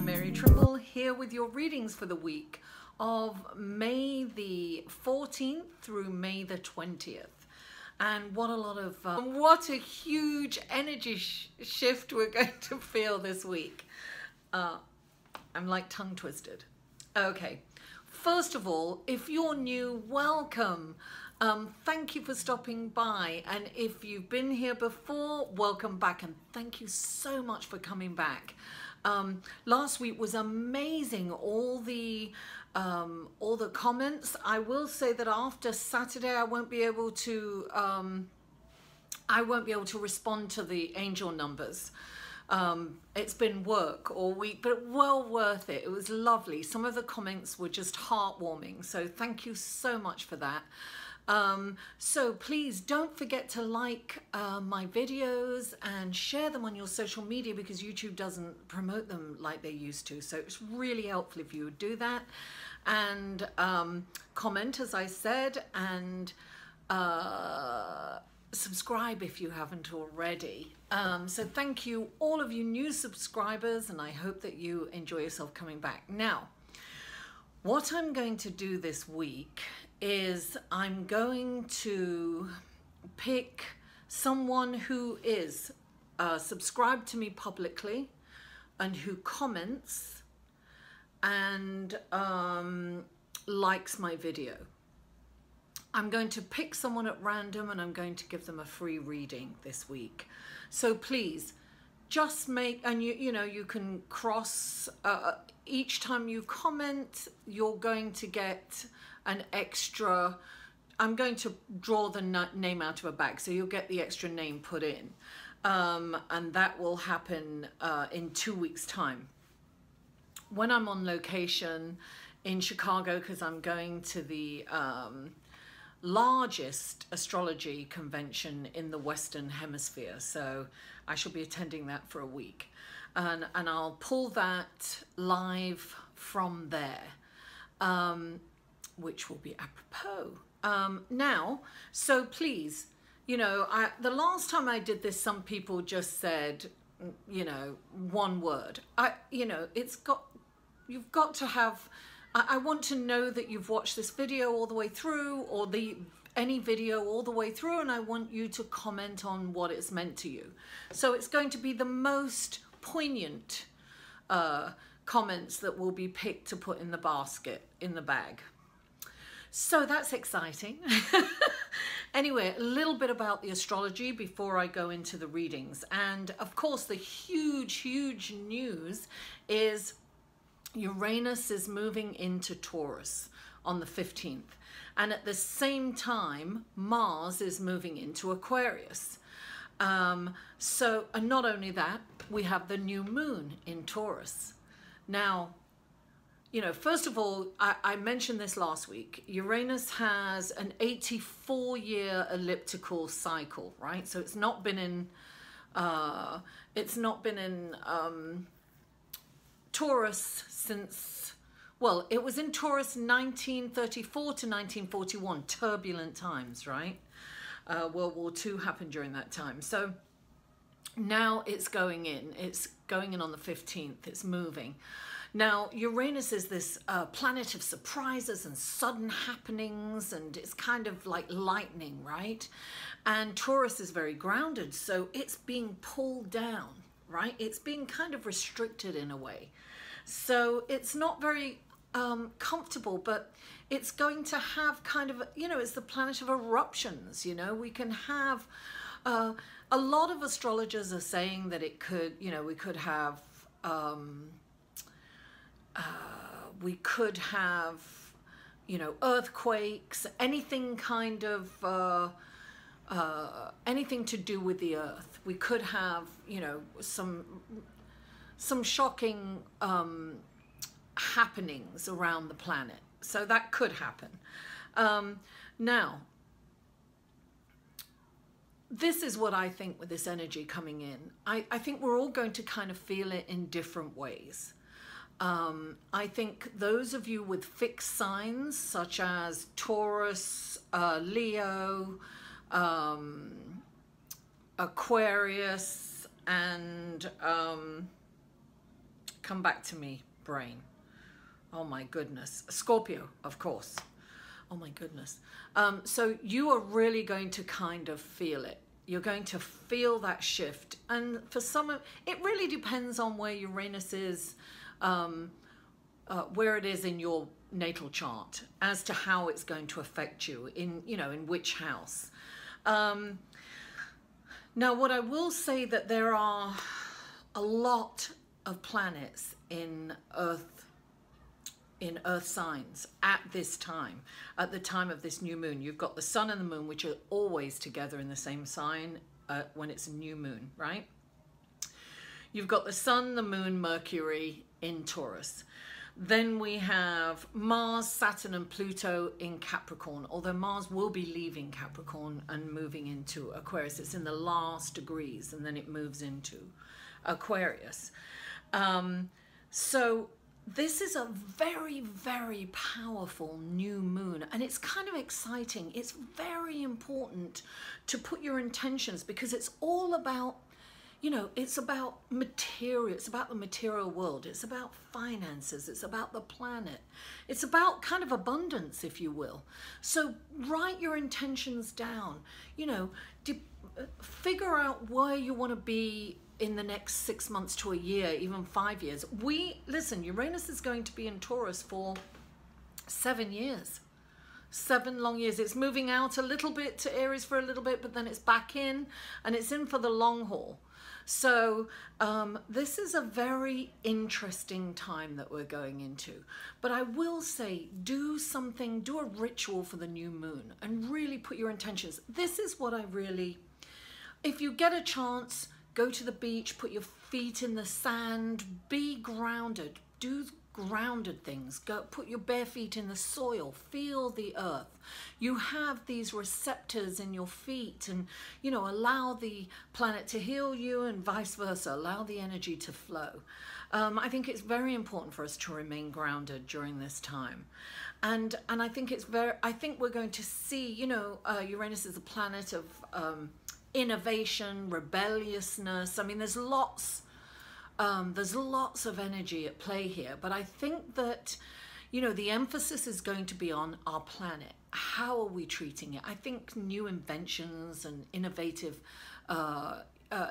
I'm Mary Trimble here with your readings for the week of May the 14th through May the 20th. And what a huge energy shift we're going to feel this week. I'm like tongue twisted. Okay, first of all, if you're new, welcome. Thank you for stopping by, and if you've been here before, welcome back, and thank you so much for coming back. Last week was amazing, all the comments. I will say that after Saturday I won't be able to respond to the angel numbers. It's been work all week, but well worth it. It was lovely. Some of the comments were just heartwarming, so thank you so much for that. So please don't forget to like my videos and share them on your social media, because YouTube doesn't promote them like they used to. So it's really helpful if you would do that, and comment, as I said, and subscribe if you haven't already. So thank you, all of you new subscribers, and I hope that you enjoy yourself coming back. Now, what I'm going to do this week is I'm going to pick someone who is subscribed to me publicly and who comments and likes my video. I'm going to pick someone at random and I'm going to give them a free reading this week. So please just make, and you can cross, each time you comment, you're going to get an extra, I'm going to draw the name out of a bag, so you'll get the extra name put in, and that will happen in 2 weeks time when I'm on location in Chicago, because I'm going to the largest astrology convention in the Western Hemisphere, so I shall be attending that for a week, and I'll pull that live from there, which will be apropos. Now, so please, the last time I did this, some people just said, one word. You've got to have, I want to know that you've watched this video all the way through, or any video all the way through, and I want you to comment on what it's meant to you. So it's going to be the most poignant comments that will be picked to put in the basket, in the bag. So that's exciting. Anyway, a little bit about the astrology before I go into the readings. And of course, the huge news is Uranus is moving into Taurus on the 15th. And at the same time, Mars is moving into Aquarius. And not only that, we have the new moon in Taurus. Now, first of all, I mentioned this last week. Uranus has an 84-year elliptical cycle, right? So it's not been in Taurus since, well, it was in Taurus 1934 to 1941, turbulent times, right? World War II happened during that time. So now it's going in on the 15th, it's moving. Now, Uranus is this planet of surprises and sudden happenings, and it's kind of like lightning, right? And Taurus is very grounded, so it's being pulled down, right? It's being kind of restricted in a way. So it's not very comfortable, but it's going to have kind of, it's the planet of eruptions, we can have, a lot of astrologers are saying that it could, we could have, earthquakes, anything kind of, anything to do with the earth. We could have, some shocking happenings around the planet. So that could happen. Now, this is what I think with this energy coming in. I think we're all going to kind of feel it in different ways. I think those of you with fixed signs, such as Taurus, Leo, Aquarius, and Come back to me, brain. Oh my goodness. Scorpio, of course. Oh my goodness. So you are really going to kind of feel it. You're going to feel that shift. And for some of it really depends on where Uranus is, where it is in your natal chart as to how it's going to affect you in, you know, in which house. Now, what I will say that there are a lot of planets in Earth signs at this time, at the time of this new moon. You've got the sun and the moon, which are always together in the same sign when it's a new moon, right? You've got the sun, the moon, Mercury in Taurus. Then we have Mars, Saturn and Pluto in Capricorn, although Mars will be leaving Capricorn and moving into Aquarius. It's in the last degrees and then it moves into Aquarius. So this is a very, very powerful new moon, and it's kind of exciting. It's very important to put your intentions, because it's all about, you know, it's about material. It's about the material world. It's about finances. It's about the planet. It's about kind of abundance, if you will. So write your intentions down. You know, figure out where you want to be in the next 6 months to a year, even 5 years. Listen, Uranus is going to be in Taurus for 7 years. 7 long years. It's moving out a little bit to Aries for a little bit, but then it's back in, and it's in for the long haul. So this is a very interesting time that we're going into. But I will say, do a ritual for the new moon and really put your intentions. This is what I really, if you get a chance, go to the beach, put your feet in the sand, be grounded, do grounded things. Go put your bare feet in the soil, feel the earth. You have these receptors in your feet, and, you know, allow the planet to heal you and vice versa. Allow the energy to flow. I think it's very important for us to remain grounded during this time. And I think I think we're going to see, you know, Uranus is a planet of innovation, rebelliousness. I mean, there's lots of energy at play here, but I think that, you know, the emphasis is going to be on our planet. How are we treating it? I think new inventions and innovative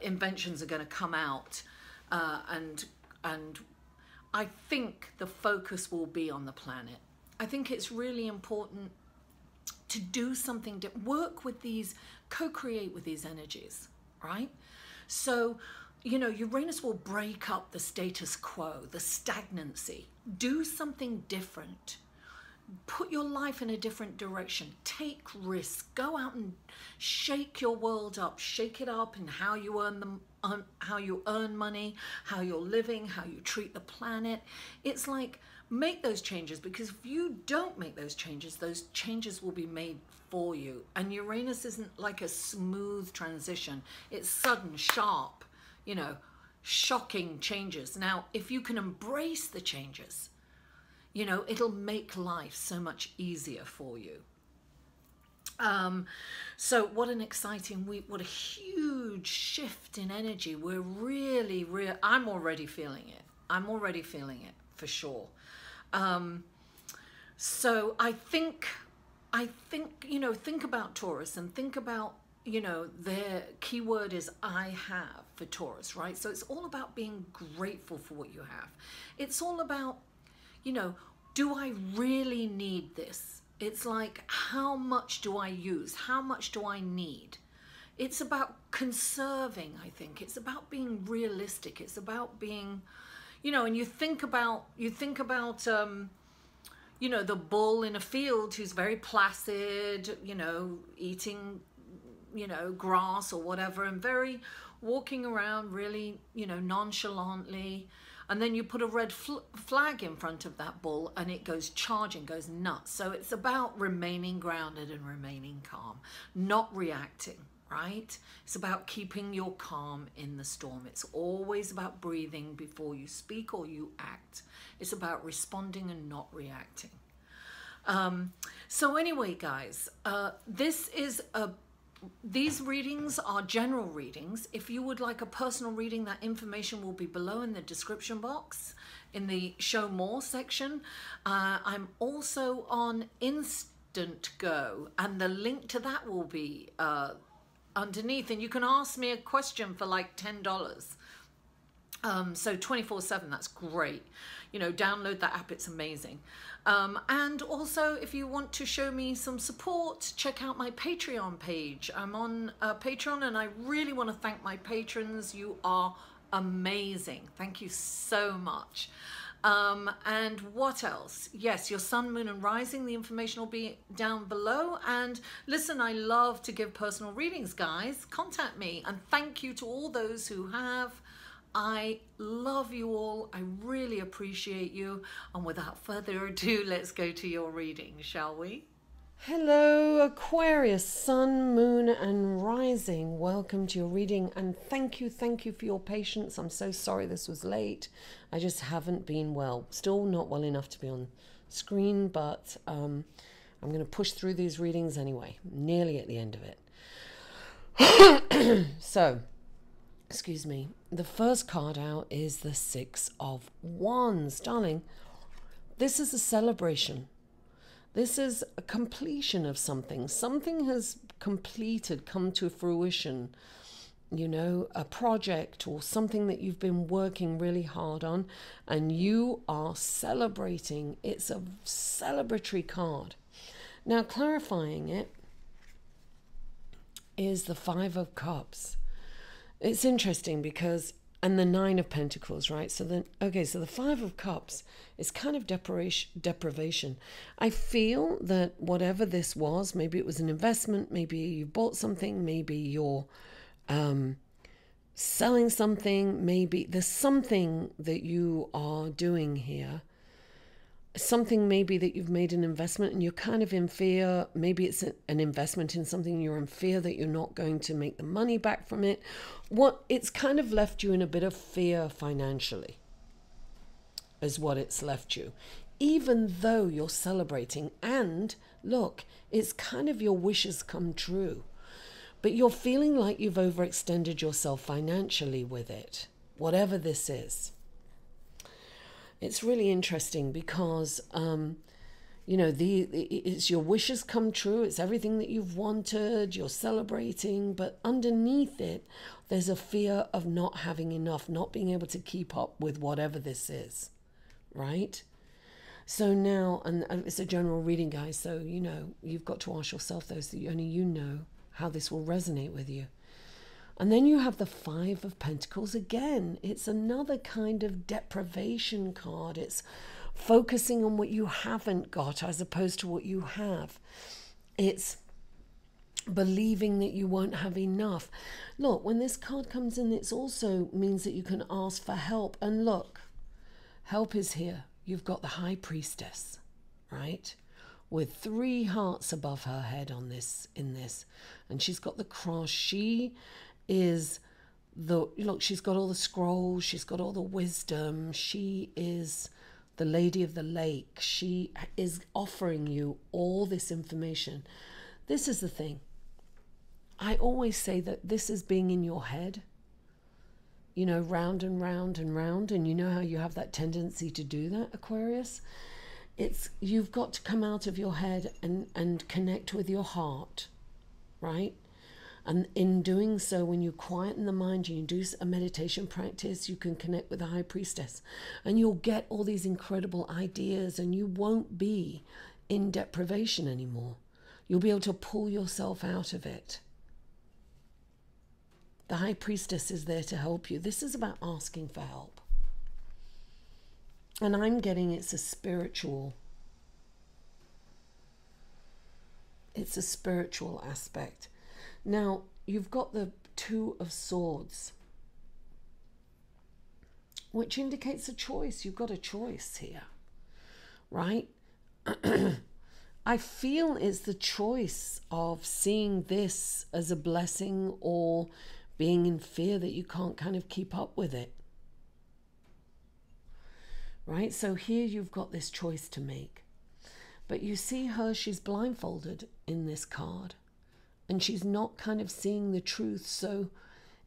inventions are going to come out, and I think the focus will be on the planet. I think it's really important to do something, to work with these, co-create with these energies, right? So, you know, Uranus will break up the status quo, the stagnancy. Do something different. Put your life in a different direction. Take risks. Go out and shake your world up. Shake it up in how you how you earn money, how you're living, how you treat the planet. It's like, make those changes, because if you don't make those changes will be made for you. And Uranus isn't like a smooth transition. It's sudden, sharp, you know, shocking changes. Now, if you can embrace the changes, you know, it'll make life so much easier for you. So what an exciting week. What a huge shift in energy. We're really, I'm already feeling it. I'm already feeling it for sure. So I think, you know, think about Taurus and think about, you know, their keyword is I have for Taurus, right? So it's all about being grateful for what you have. It's all about, you know, do I really need this? It's like, how much do I use? How much do I need? It's about conserving, I think. It's about being realistic. It's about being, you know, and you think about, you know, the bull in a field who's very placid, you know, eating, you know, grass or whatever, and very walking around really, you know, nonchalantly. And then you put a red flag in front of that bull and it goes charging, goes nuts. So it's about remaining grounded and remaining calm, not reacting, right? It's about keeping your calm in the storm. It's always about breathing before you speak or you act. It's about responding and not reacting. So anyway, guys, this is these readings are general readings. If you would like a personal reading, that information will be below in the description box in the show more section. I'm also on Instant Go, and the link to that will be underneath, and you can ask me a question for like $10. So 24/7, that's great. You know, download that app, it's amazing. And also, if you want to show me some support, check out my Patreon page. I'm on Patreon, and I really want to thank my patrons. You are amazing. Thank you so much. And what else? Yes, your sun, moon, and rising. The information will be down below. And listen, I love to give personal readings, guys. Contact me. And thank you to all those who have. I love you all. I really appreciate you. And without further ado, let's go to your reading, shall we? Hello, Aquarius, sun, moon, and rising. Welcome to your reading, and thank you for your patience. I'm so sorry this was late. I just haven't been well. Still not well enough to be on screen, but I'm going to push through these readings anyway. Nearly at the end of it. So, excuse me. The first card out is the Six of Wands. Darling, this is a celebration. This is a completion of something. Something has completed, come to fruition. You know, a project or something that you've been working really hard on, and you are celebrating. It's a celebratory card. Now, clarifying it is the Five of Cups. It's interesting because, and the Nine of Pentacles, right? So then, okay, so the Five of Cups is kind of deprivation. I feel that whatever this was, maybe it was an investment, maybe you bought something, maybe you're selling something, maybe there's something that you are doing here. Something maybe that you've made an investment and you're kind of in fear. Maybe it's an investment in something you're in fear that you're not going to make the money back from it. It's kind of left you in a bit of fear financially is what it's left you. Even though you're celebrating, and look, it's kind of your wishes come true. But you're feeling like you've overextended yourself financially with it, whatever this is. It's really interesting because, you know, it's your wishes come true. It's everything that you've wanted. You're celebrating. But underneath it, there's a fear of not having enough, not being able to keep up with whatever this is, right? So now, and it's a general reading, guys. So, you know, you've got to ask yourself those that only you know how this will resonate with you. And then you have the Five of Pentacles again. It's another kind of deprivation card. It's focusing on what you haven't got as opposed to what you have. It's believing that you won't have enough. Look, when this card comes in, it also means that you can ask for help. And look, help is here. You've got the High Priestess, right? With 3 hearts above her head on this, in this. And she's got the cross. She is look, she's got all the scrolls, she's got all the wisdom, she is the Lady of the Lake. She is offering you all this information. This is the thing. I always say that this is being in your head, you know, round and round and round, and you know how you have that tendency to do that, Aquarius? You've got to come out of your head and connect with your heart, right? And in doing so, when you quieten the mind, you do a meditation practice, you can connect with the High Priestess, and you'll get all these incredible ideas, and you won't be in deprivation anymore. You'll be able to pull yourself out of it. The High Priestess is there to help you. This is about asking for help. And I'm getting it's a spiritual aspect. Now, you've got the Two of Swords, which indicates a choice. You've got a choice here, right? I feel it's the choice of seeing this as a blessing or being in fear that you can't kind of keep up with it, right? So here you've got this choice to make. But you see her, she's blindfolded in this card. and she's not kind of seeing the truth. So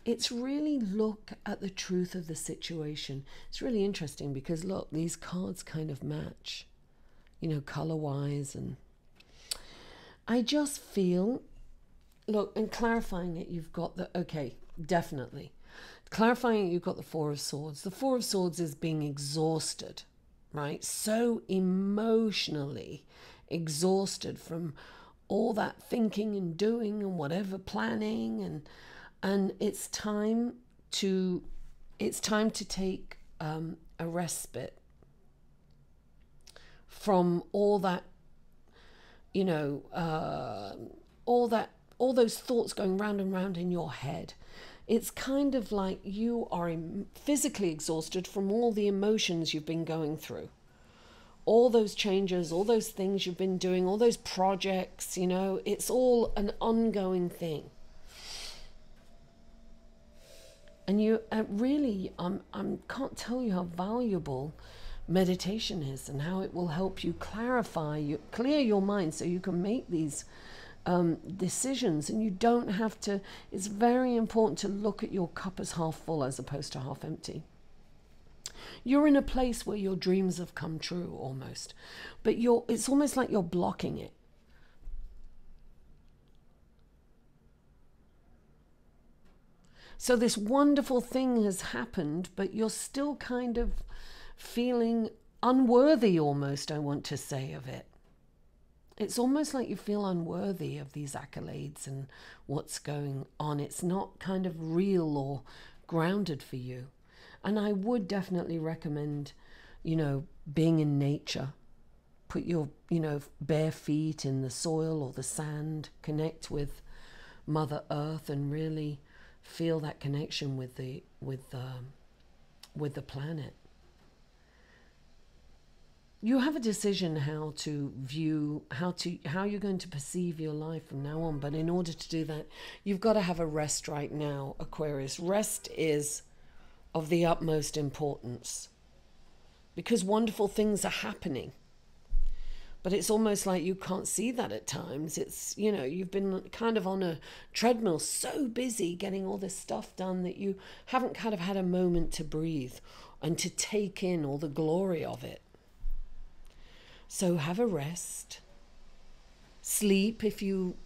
it's really look at the truth of the situation. It's really interesting because look, these cards kind of match, you know, color-wise. And I just feel, look, and clarifying it, you've got the, okay, definitely. Clarifying it, you've got the Four of Swords. The Four of Swords is being exhausted, right? So emotionally exhausted from all that thinking and doing and whatever, planning, and it's time to take a respite from all that, you know, all those thoughts going round and round in your head. It's kind of like you are physically exhausted from all the emotions you've been going through. All those changes, all those things you've been doing, all those projects, you know, it's all an ongoing thing. And you really, can't tell you how valuable meditation is and how it will help you clear your mind so you can make these decisions, and you don't have to. It's very important to look at your cup as half full as opposed to half empty. You're in a place where your dreams have come true almost, but it's almost like you're blocking it. So this wonderful thing has happened, but you're still kind of feeling unworthy almost, I want to say, of it. It's almost like you feel unworthy of these accolades and what's going on. It's not kind of real or grounded for you. And I would definitely recommend, you know, being in nature. Put your, you know, bare feet in the soil or the sand. Connect with Mother Earth and really feel that connection with the planet. You have a decision how to view, how you're going to perceive your life from now on. But in order to do that, you've got to have a rest right now, Aquarius. Rest is of the utmost importance because wonderful things are happening. But it's almost like you can't see that at times. It's, you know, you've been kind of on a treadmill, so busy getting all this stuff done that you haven't kind of had a moment to breathe and to take in all the glory of it. So have a rest. Sleep if you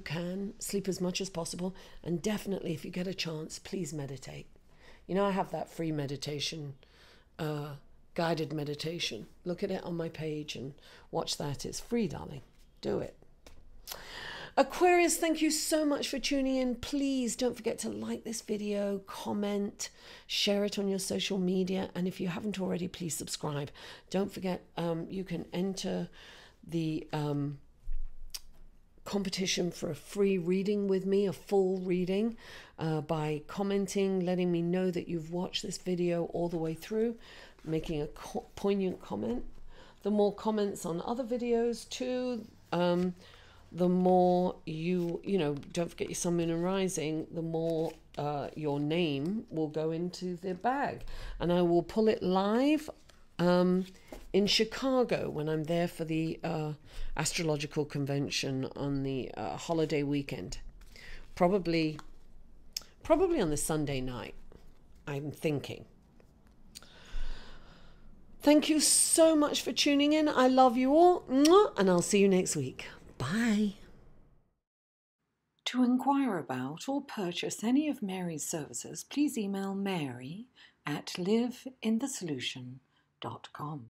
can. Sleep as much as possible. And definitely, if you get a chance, please meditate. You know, I have that free meditation, guided meditation. Look at it on my page and watch that. It's free, darling. Do it. Aquarius, thank you so much for tuning in. Please don't forget to like this video, comment, share it on your social media. And if you haven't already, please subscribe. Don't forget, you can enter the competition for a free reading with me, a full reading, by commenting, letting me know that you've watched this video all the way through, making a poignant comment. The more comments on other videos too, the more you know, don't forget your sun, moon and rising, the more your name will go into the bag. And I will pull it live in Chicago when I'm there for the astrological convention on the holiday weekend. Probably on the Sunday night, I'm thinking. Thank you so much for tuning in. I love you all, and I'll see you next week. Bye. To inquire about or purchase any of Mary's services, please email mary@liveinthesolution.com.